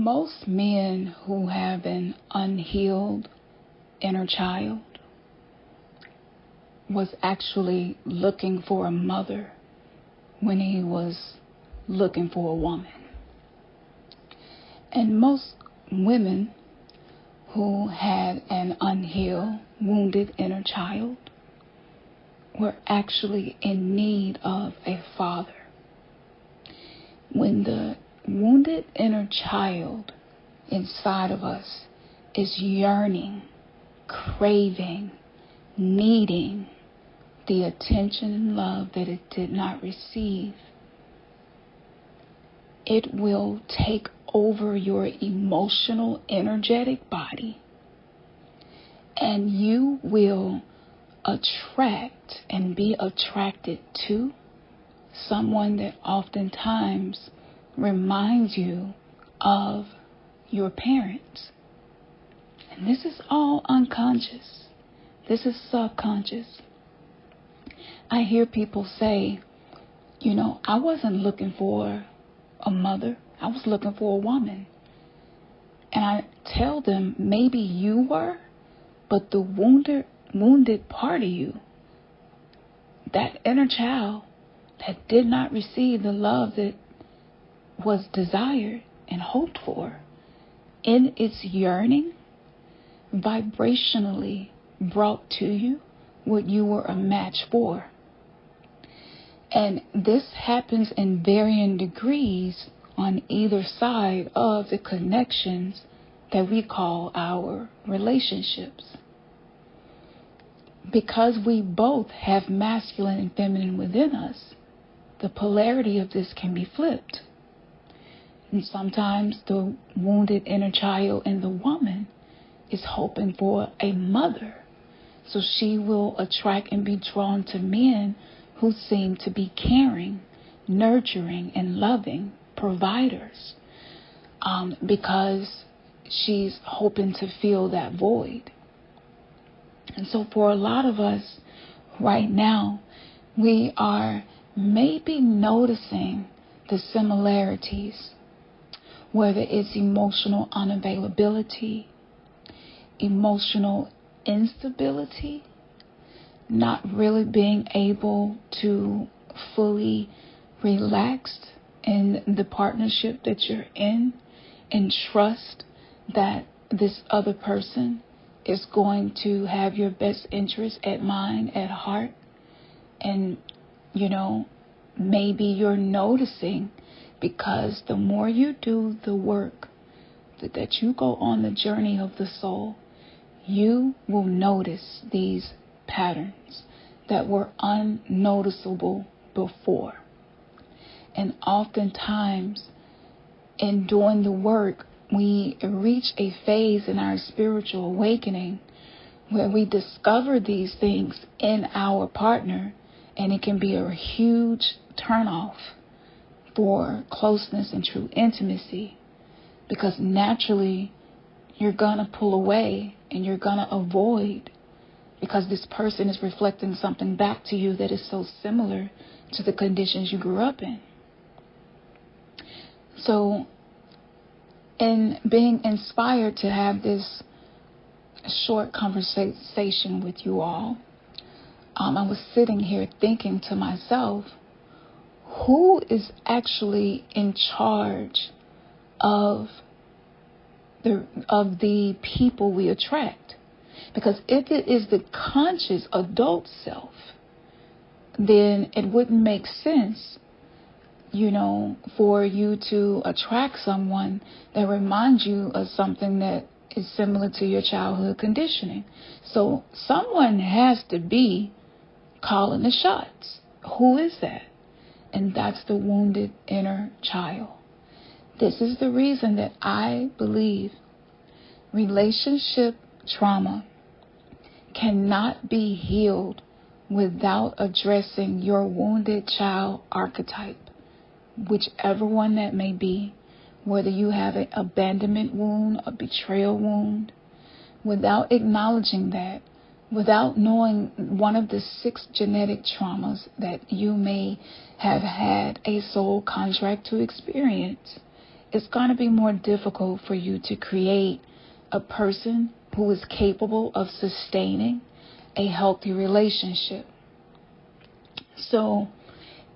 Most men who have an unhealed inner child was actually looking for a mother when he was looking for a woman. And most women who had an unhealed, wounded inner child were actually in need of a father. When the wounded inner child inside of us is yearning, craving, needing the attention and love that it did not receive, it will take over your emotional, energetic body, and you will attract and be attracted to someone that oftentimes reminds you of your parents. And this is all unconscious. This is subconscious. I hear people say, I wasn't looking for a mother. I was looking for a woman. And I tell them, maybe you were, but the wounded part of you, that inner child that did not receive the love that was desired and hoped for, in its yearning, vibrationally brought to you what you were a match for. And this happens in varying degrees on either side of the connections that we call our relationships. Because we both have masculine and feminine within us, the polarity of this can be flipped. And sometimes the wounded inner child in the woman is hoping for a mother. So she will attract and be drawn to men who seem to be caring, nurturing, and loving providers, because she's hoping to fill that void. And so for a lot of us right now, we are maybe noticing the similarities, whether it's emotional unavailability, emotional instability, not really being able to fully relax in the partnership that you're in and trust that this other person is going to have your best interest at mind, at heart. And, maybe you're noticing, because the more you do the work, that you go on the journey of the soul, you will notice these patterns that were unnoticeable before. And oftentimes, in doing the work, we reach a phase in our spiritual awakening where we discover these things in our partner, and it can be a huge turnoff for closeness and true intimacy, because naturally you're going to pull away and you're going to avoid, because this person is reflecting something back to you that is so similar to the conditions you grew up in. So, in being inspired to have this short conversation with you all, I was sitting here thinking to myself, who is actually in charge of the people we attract? Because if it is the conscious adult self, then it wouldn't make sense, for you to attract someone that reminds you of something that is similar to your childhood conditioning. So someone has to be calling the shots. Who is that? And that's the wounded inner child. This is the reason that I believe relationship trauma cannot be healed without addressing your wounded child archetype, whichever one that may be, whether you have an abandonment wound, a betrayal wound. Without acknowledging that, without knowing one of the 6 genetic traumas that you may have had a soul contract to experience, it's going to be more difficult for you to create a person who is capable of sustaining a healthy relationship. So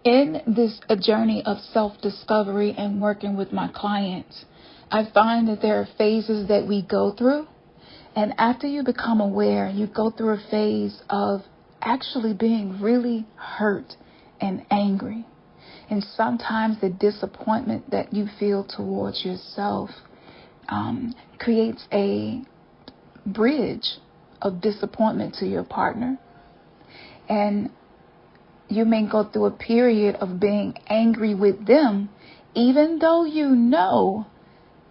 in this journey of self-discovery and working with my clients, I find that there are phases that we go through. And after you become aware, you go through a phase of actually being really hurt and angry. And sometimes the disappointment that you feel towards yourself creates a bridge of disappointment to your partner. And you may go through a period of being angry with them, even though you know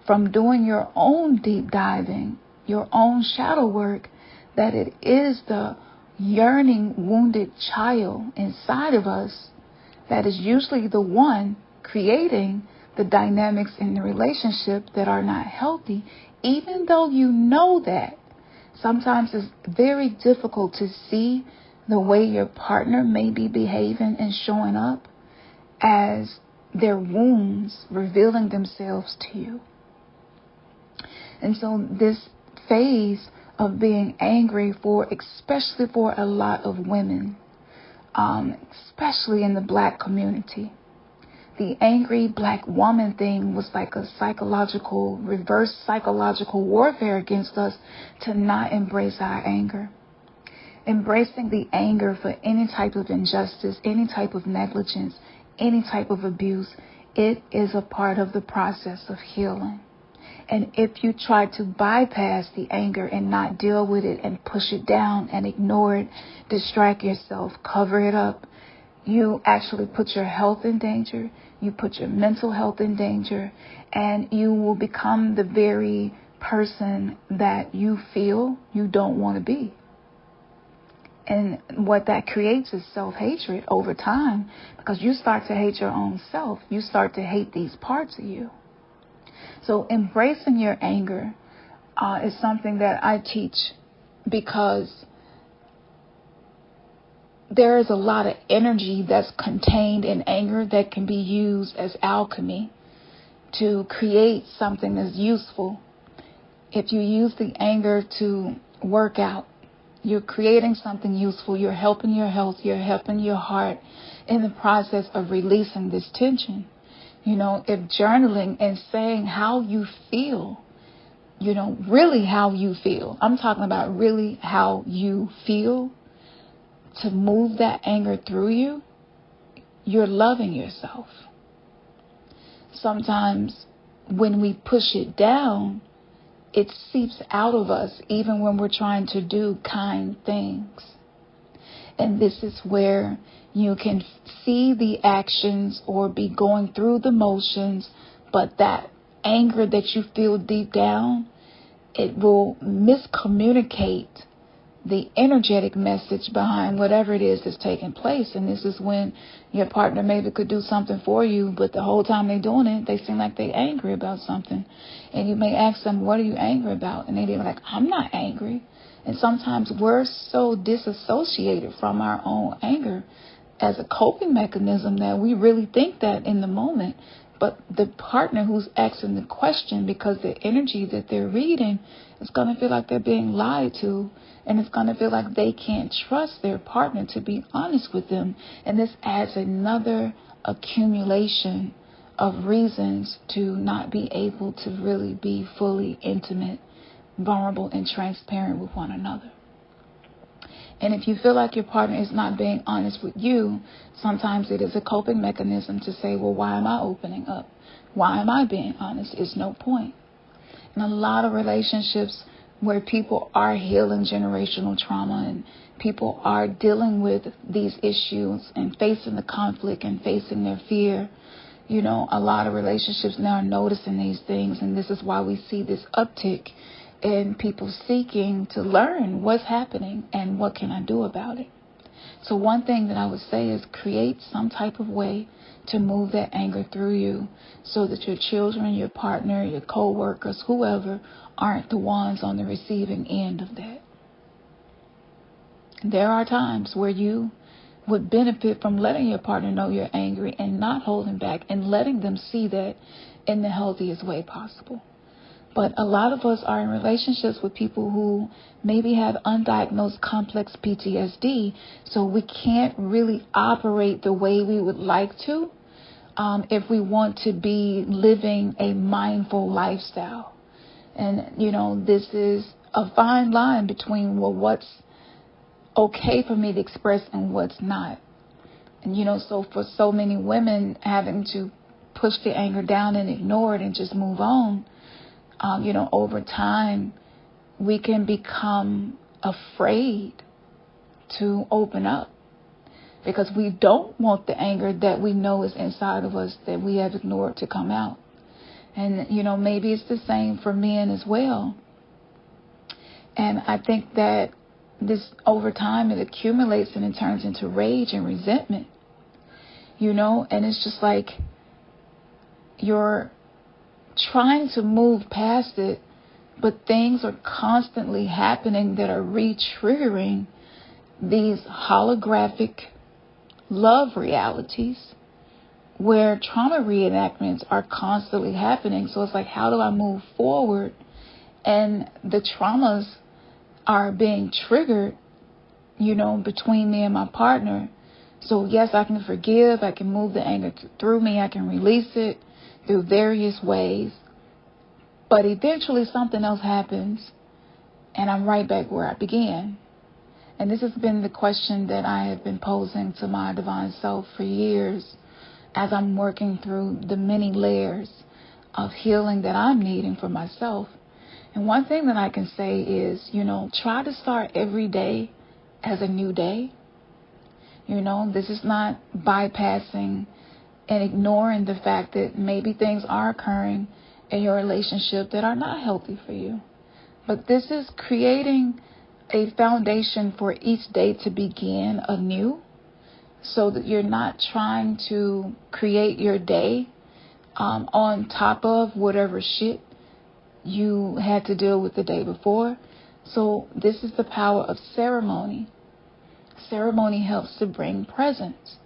from doing your own deep diving, your own shadow work, that it is the yearning, wounded child inside of us that is usually the one creating the dynamics in the relationship that are not healthy. Even though you know that, sometimes it's very difficult to see the way your partner may be behaving and showing up as their wounds revealing themselves to you. And so this phase of being angry especially for a lot of women, especially in the Black community, the angry Black woman thing was like a reverse psychological warfare against us to not embrace our anger. Embracing the anger for any type of injustice, any type of negligence, any type of abuse, it is a part of the process of healing. And if you try to bypass the anger and not deal with it and push it down and ignore it, distract yourself, cover it up, you actually put your health in danger, you put your mental health in danger, and you will become the very person that you feel you don't want to be. And what that creates is self-hatred over time, because you start to hate your own self. You start to hate these parts of you. So embracing your anger is something that I teach, because there is a lot of energy that's contained in anger that can be used as alchemy to create something that's useful. If you use the anger to work out, you're creating something useful. You're helping your health. You're helping your heart in the process of releasing this tension. You know, if journaling and saying how you feel, really how you feel. I'm talking about really how you feel, to move that anger through you, you're loving yourself. Sometimes when we push it down, it seeps out of us even when we're trying to do kind things. And this is where you can see the actions or be going through the motions, but that anger that you feel deep down, it will miscommunicate the energetic message behind whatever it is that's taking place. And this is when your partner maybe could do something for you, but the whole time they're doing it, they seem like they're angry about something. And you may ask them, what are you angry about? And they'd be like, I'm not angry. And sometimes we're so disassociated from our own anger as a coping mechanism that we really think that in the moment. But the partner who's asking the question, because the energy that they're reading, is going to feel like they're being lied to. And it's going to feel like they can't trust their partner to be honest with them. And this adds another accumulation of reasons to not be able to really be fully intimate, vulnerable, and transparent with one another. And if you feel like your partner is not being honest with you, sometimes it is a coping mechanism to say, well, why am I opening up? Why am I being honest? It's no point. In a lot of relationships where people are healing generational trauma and people are dealing with these issues and facing the conflict and facing their fear, a lot of relationships now are noticing these things. And this is why we see this uptick in people seeking to learn what's happening and what can I do about it. So one thing that I would say is create some type of way to move that anger through you so that your children, your partner, your co-workers, whoever, aren't the ones on the receiving end of that. There are times where you would benefit from letting your partner know you're angry and not holding back and letting them see that in the healthiest way possible. But a lot of us are in relationships with people who maybe have undiagnosed complex PTSD, so we can't really operate the way we would like to if we want to be living a mindful lifestyle. And, this is a fine line between, what's okay for me to express and what's not. And, so for so many women having to push the anger down and ignore it and just move on, over time, we can become afraid to open up because we don't want the anger that we know is inside of us that we have ignored to come out. And, maybe it's the same for men as well. And I think that this over time, it accumulates and it turns into rage and resentment, and it's just like you're trying to move past it, but things are constantly happening that are re-triggering these holographic love realities where trauma reenactments are constantly happening. So it's like, how do I move forward? And the traumas are being triggered, between me and my partner. So yes, I can forgive, I can move the anger through me, I can release it through various ways. But eventually something else happens and I'm right back where I began. And this has been the question that I have been posing to my divine self for years as I'm working through the many layers of healing that I'm needing for myself. And one thing that I can say is, try to start every day as a new day. This is not bypassing and ignoring the fact that maybe things are occurring in your relationship that are not healthy for you. But this is creating a foundation for each day to begin anew so that you're not trying to create your day on top of whatever shit you had to deal with the day before. So this is the power of ceremony. Ceremony helps to bring presence.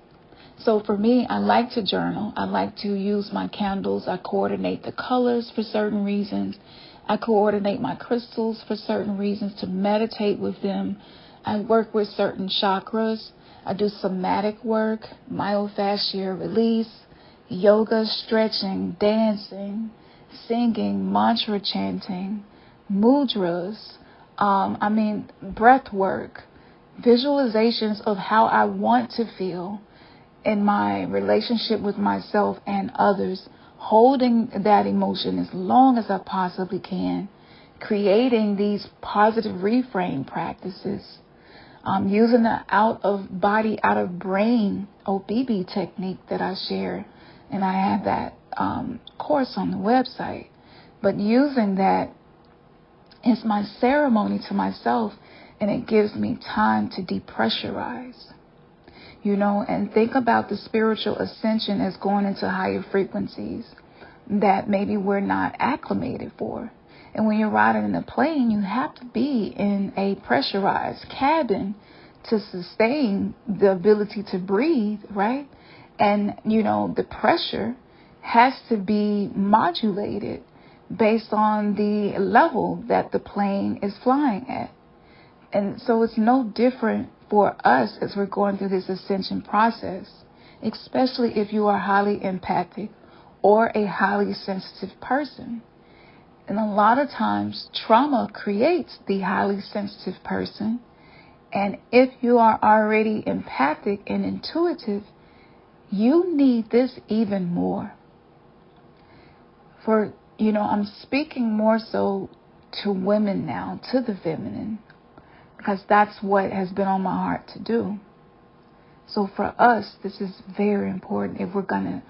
So for me, I like to journal. I like to use my candles. I coordinate the colors for certain reasons. I coordinate my crystals for certain reasons to meditate with them. I work with certain chakras. I do somatic work, myofascial release, yoga, stretching, dancing, singing, mantra chanting, mudras, breath work, visualizations of how I want to feel in my relationship with myself and others, holding that emotion as long as I possibly can, creating these positive reframe practices, using the out of body, out of brain OBB technique that I share, and I have that course on the website. But using that is my ceremony to myself, and it gives me time to depressurize. And think about the spiritual ascension as going into higher frequencies that maybe we're not acclimated for. And when you're riding in a plane, you have to be in a pressurized cabin to sustain the ability to breathe, right? And, the pressure has to be modulated based on the level that the plane is flying at. And so it's no different for us as we're going through this ascension process, especially if you are highly empathic or a highly sensitive person. And a lot of times trauma creates the highly sensitive person. And if you are already empathic and intuitive, you need this even more. For, I'm speaking more so to women now, to the feminine, because that's what has been on my heart to do. So for us, this is very important if we're going to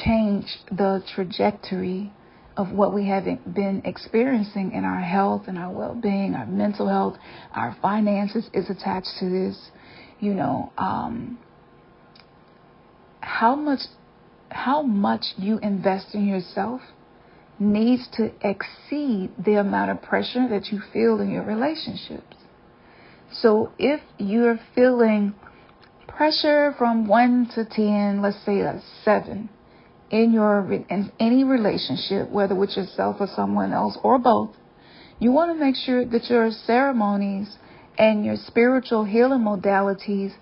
change the trajectory of what we have been experiencing in our health and our well-being, our mental health, our finances is attached to this. How much you invest in yourself needs to exceed the amount of pressure that you feel in your relationships. So if you're feeling pressure from 1 to 10, let's say a 7 in any relationship, whether with yourself or someone else or both, you want to make sure that your ceremonies and your spiritual healing modalities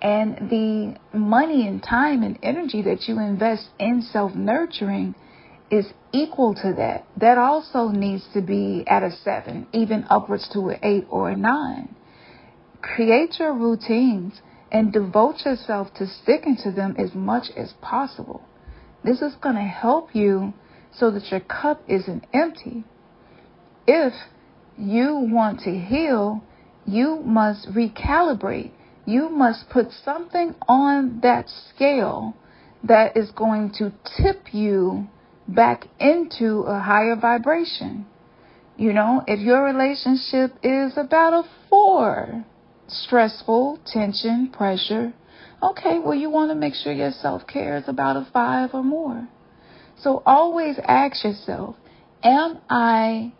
and the money and time and energy that you invest in self-nurturing is equal to that. That also needs to be at a 7, even upwards to an 8 or a 9. Create your routines and devote yourself to sticking to them as much as possible. This is going to help you so that your cup isn't empty. If you want to heal, you must recalibrate. You must put something on that scale that is going to tip you back into a higher vibration. If your relationship is about a 4, stressful, tension, pressure, okay, well, you want to make sure your self-care is about a 5 or more. So always ask yourself, am I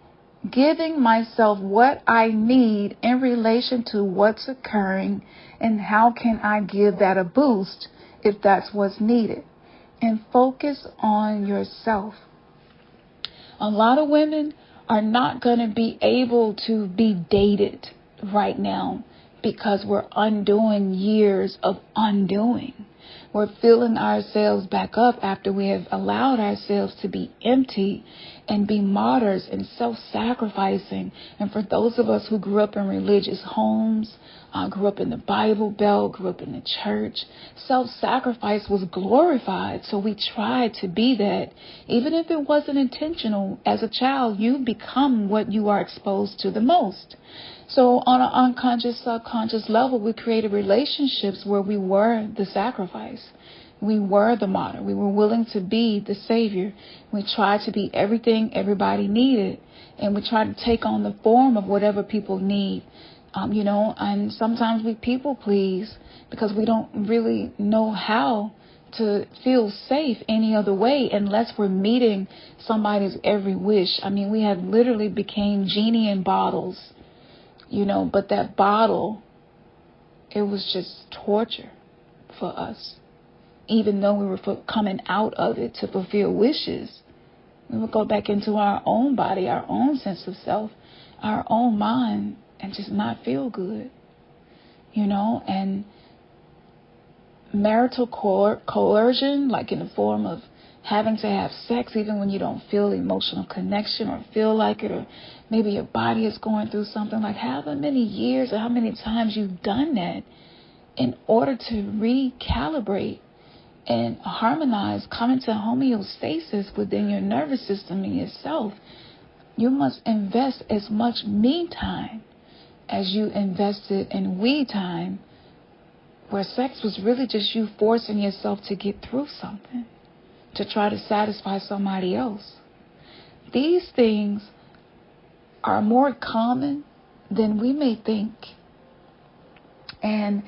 giving myself what I need in relation to what's occurring, and how can I give that a boost if that's what's needed? And focus on yourself. A lot of women are not going to be able to be dated right now because we're undoing years of undoing. We're filling ourselves back up after we have allowed ourselves to be empty and be martyrs and self-sacrificing. And for those of us who grew up in religious homes, grew up in the Bible Belt, grew up in the church, self-sacrifice was glorified. So we tried to be that. Even if it wasn't intentional, as a child, you become what you are exposed to the most. So on an unconscious, subconscious level, we created relationships where we were the sacrifice. We were the martyr. We were willing to be the savior. We tried to be everything everybody needed. And we tried to take on the form of whatever people need. And sometimes we people please because we don't really know how to feel safe any other way unless we're meeting somebody's every wish. We have literally became genie in bottles. But that bottle, it was just torture for us. Even though we were coming out of it to fulfill wishes, we would go back into our own body, our own sense of self, our own mind, and just not feel good. And marital coercion, like in the form of having to have sex even when you don't feel emotional connection or feel like it, or maybe your body is going through something, like however many years or how many times you've done that in order to recalibrate and harmonize, come into homeostasis within your nervous system and yourself. You must invest as much me time as you invested in we time, where sex was really just you forcing yourself to get through something, to try to satisfy somebody else. These things are more common than we may think. And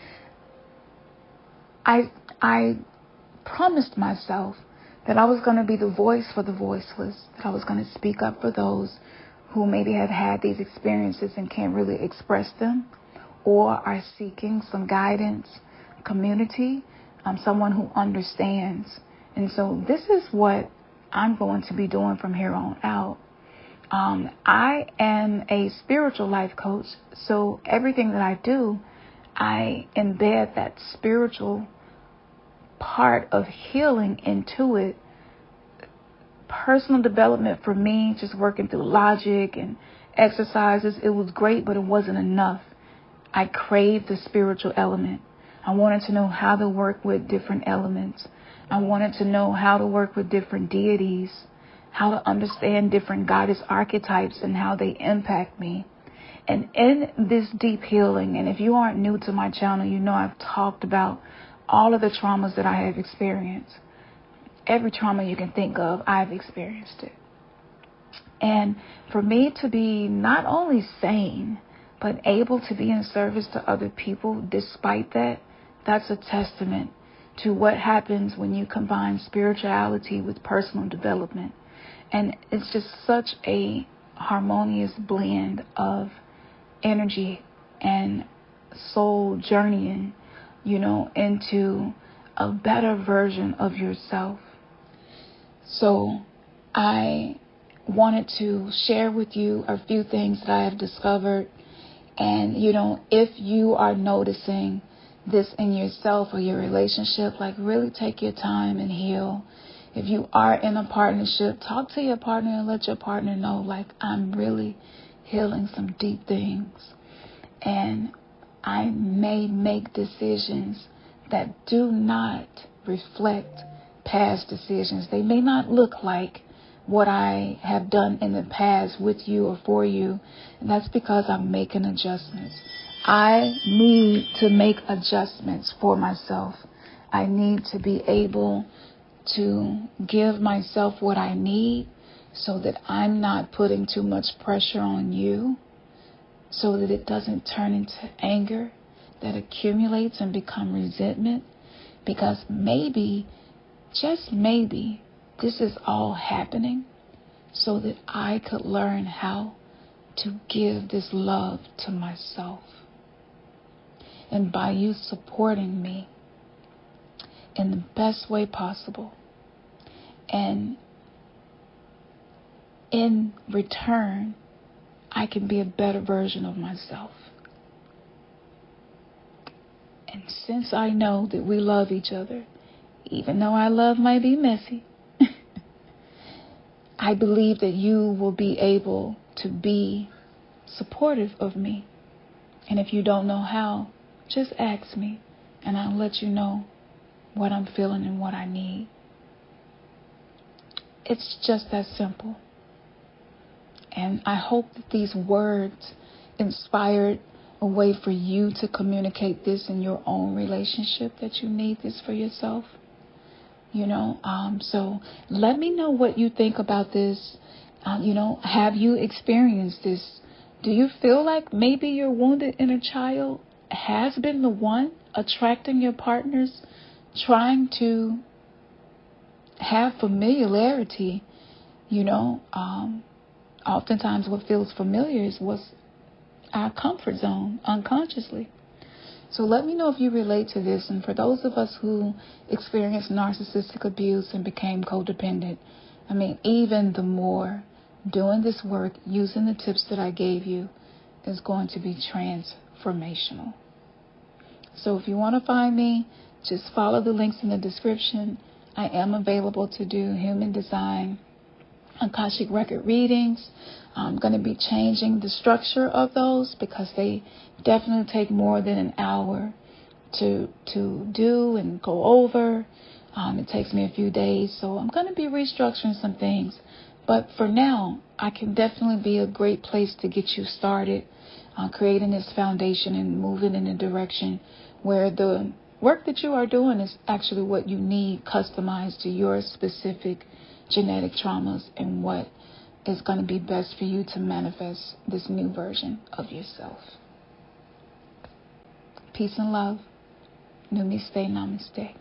I promised myself that I was going to be the voice for the voiceless, that I was going to speak up for those who maybe have had these experiences and can't really express them, or are seeking some guidance, community, someone who understands. And so this is what I'm going to be doing from here on out. I am a spiritual life coach, so everything that I do, I embed that spiritual part of healing into it. Personal development for me, just working through logic and exercises, it was great, but it wasn't enough. I craved the spiritual element. I wanted to know how to work with different elements. I wanted to know how to work with different deities, how to understand different goddess archetypes and how they impact me. And in this deep healing, and if you aren't new to my channel, you know I've talked about all of the traumas that I have experienced. Every trauma you can think of, I've experienced it. And for me to be not only sane, but able to be in service to other people despite that, that's a testament to what happens when you combine spirituality with personal development. And it's just such a harmonious blend of energy and soul journeying, into a better version of yourself. So I wanted to share with you a few things that I have discovered. And, if you are noticing this in yourself or your relationship, like, really take your time and heal. If you are in a partnership, talk to your partner and let your partner know, like, I'm really healing some deep things. And I may make decisions that do not reflect past decisions. They may not look like what I have done in the past with you or for you. And that's because I'm making adjustments. I need to make adjustments for myself. I need to be able to give myself what I need so that I'm not putting too much pressure on you, so that it doesn't turn into anger that accumulates and become resentment. Because maybe, just maybe, this is all happening so that I could learn how to give this love to myself. And by you supporting me in the best way possible, and in return, I can be a better version of myself. And since I know that we love each other, even though our love might be messy, I believe that you will be able to be supportive of me. And if you don't know how, just ask me, and I'll let you know what I'm feeling and what I need. It's just that simple. And I hope that these words inspired a way for you to communicate this in your own relationship, that you need this for yourself. So let me know what you think about this. Have you experienced this? Do you feel like maybe your wounded inner child has been the one attracting your partners, trying to have familiarity? Oftentimes what feels familiar is what's our comfort zone unconsciously. So let me know if you relate to this. And for those of us who experienced narcissistic abuse and became codependent, even the more, doing this work, using the tips that I gave you, is going to be transformational. So if you want to find me, just follow the links in the description. I am available to do human design, Akashic record readings. I'm going to be changing the structure of those because they definitely take more than an hour to do and go over. It takes me a few days, so I'm going to be restructuring some things. But for now, I can definitely be a great place to get you started on creating this foundation and moving in a direction where the work that you are doing is actually what you need, customized to your specific genetic traumas and what is going to be best for you to manifest this new version of yourself. Peace and love. Namaste, namaste.